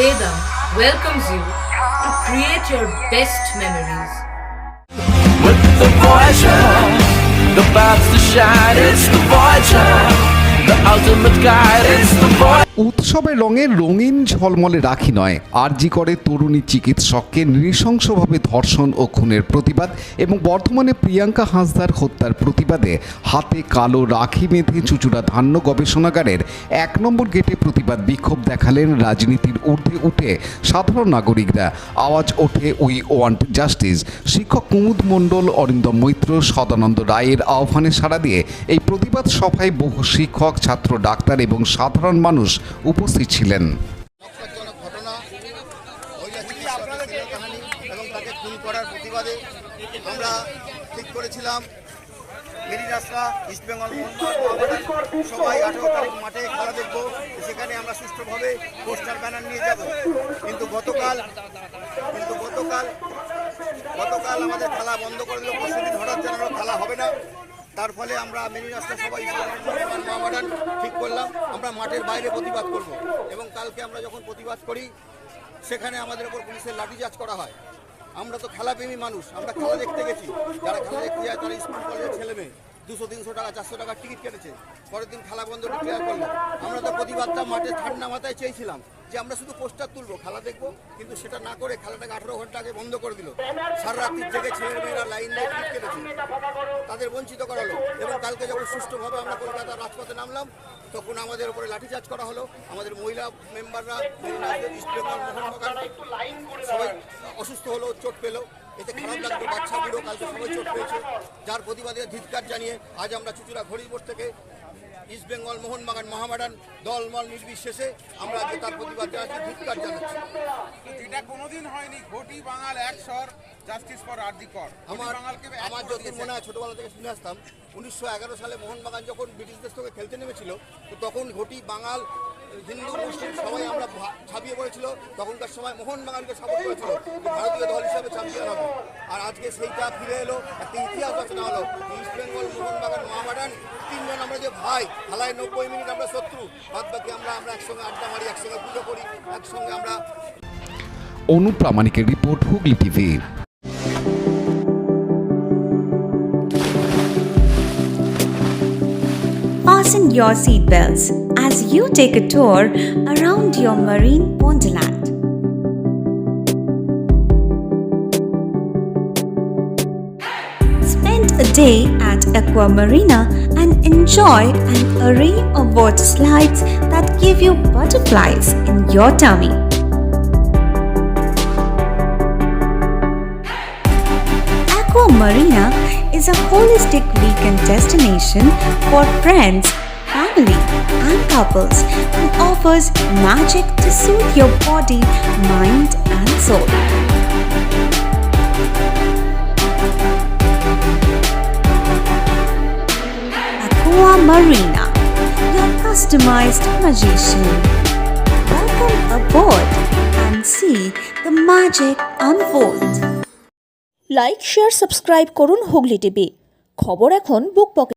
Vedam welcomes you to create your best memories. With the Voyager, the paths to shine, it's the Voyager, the ultimate guide, it's the Voyager. উৎসবের রঙে রঙিন ঝলমলে রাখি নয়, আরজি করে তরুণী চিকিৎসককে নৃশংসভাবে ধর্ষণ ও খুনের প্রতিবাদ এবং বর্তমানে প্রিয়াঙ্কা হাঁসদার হত্যার প্রতিবাদে হাতে কালো রাখি বেঁধে চুঁচুড়া ধান্য গবেষণাগারের ১ নম্বর গেটে প্রতিবাদ বিক্ষোভ দেখালেন রাজনীতির ঊর্ধ্বে উঠে সাধারণ নাগরিকরা। আওয়াজ ওঠে উই ওয়ান্ট জাস্টিস। শিক্ষক কুমুদ মণ্ডল, অরিন্দম মৈত্র, সদানন্দ রায়ের আহ্বানে সাড়া দিয়ে এই প্রতিবাদ সভায় বহু শিক্ষক, ছাত্র, ডাক্তার এবং সাধারণ মানুষ উপস্থিত ছিলেন। ঘটনা এবং তাকে খুন করার প্রতিবাদে আমরা ঠিক করেছিলাম মেরি রাস্তা ইস্ট বেঙ্গল সবাই 18 তারিখ মাঠে খেলা দেখব, সেখানে আমরা সুষ্ঠুভাবে পোস্টার ব্যানার নিয়ে যাব। কিন্তু গতকাল আমাদের খেলা বন্ধ করে দিল। পরশুদিন হঠাৎ জানালো খেলা হবে না। তার ফলে আমরা মেরি রাস্তা সবাই মহামাডান ঠিক করলাম আমরা মাঠের বাইরে প্রতিবাদ করব। এবং কালকে আমরা যখন প্রতিবাদ করি সেখানে আমাদের উপর পুলিশের লাঠিচার্জ করা হয়। আমরা তো খেলাপ্রেমী মানুষ, আমরা খেলা দেখতে গেছি। যারা খেলা দেখতে যায় তারা স্কুল কলেজের ছেলে মেয়ে 200-300 টাকা 400 টাকার টিকিট কেটেছে, পরের দিন খেলা বন্ধ ডিক্লেয়ার করলো। আমরা তো প্রতিবাদটা মাঠে ঠান্ডা মাথায় চেয়েছিলাম যে আমরা শুধু পোস্টার তুলবো, খেলা দেখবো, কিন্তু সেটা না করে খেলাটাকে 18 ঘন্টা আগে বন্ধ করে দিল। সারা রাত্রির জেগে ছেলেমেয়েরা লাইন দিয়ে টিকিট কেটেছে, তাদের বঞ্চিত করা হলো। এবং কালকে যখন সুষ্ঠুভাবে আমরা কলকাতার রাজপথে নামলাম তখন আমাদের উপরে লাঠিচার্জ করা হলো। আমাদের মহিলা মেম্বাররা ইস্ট বেঙ্গল মোহনবাগান সবাই অসুস্থ হলো, চোট পেলো। এতে খারাপ লাগলো, বাচ্চা বুড়ো কালকে সবাই চোট পেয়েছে। যার প্রতিবাদে ধিক্কার জানিয়ে আজ আমরা চুঁচুড়া ঘড়িবোর্ড থেকে ইস্ট বেঙ্গল মোহনবাগান মহামাডান দলমল নির্বিশেষে আমরা আজকে তার প্রতিবাদ জানাচ্ছি, ধিক্কার জানাচ্ছি। এটা কোনোদিন হয়নি। ঘটি বাঙাল এক স্বর, জাস্টিস ফর আরজি কর। আমার যতদিন মনে হয় ছোটবেলা থেকে শুনে আসতাম 1911 সালে মোহনবাগান যখন ব্রিটিশদের সঙ্গে খেলতে নেমেছিল তো তখন ঘটি বাঙাল হিন্দু মুসলিম সবাই আমরা ছাপিয়ে পড়েছিল। তখনকার সময় মোহনবাগানকে সাপোর্ট করেছিল ভারতীয় দল হিসাবে চ্যাম্পিয়ন হবে। আর আজকে সেইটা ফিরে এলো, একটা ইতিহাস রচনা হলো। ইস্ট বেঙ্গল মোহনবাগান মহামাডান তিনজন আমরা যে ভাই, খেলায় 90 মিনিট আমরা শত্রু, বাদ বাকি আমরা একসঙ্গে আড্ডা মারি, একসঙ্গে পুজো করি, একসঙ্গে আমরা। অনুপ্রামাণিকের report, Hooghly TV. Fasten your seatbelts as you take a tour around your marine wonderland. Spend a day at Aqua Marina and enjoy an array of water slides that give you butterflies in your tummy. Aqua Marina is a holistic weekend destination for friends, family, and couples and offers magic to soothe your body, mind, and soul. Aqua Marina, your customized magician. Welcome aboard and see the magic unfold. Like, share, subscribe করুন Hooghly TV. খবর এখন বুক পকেটে।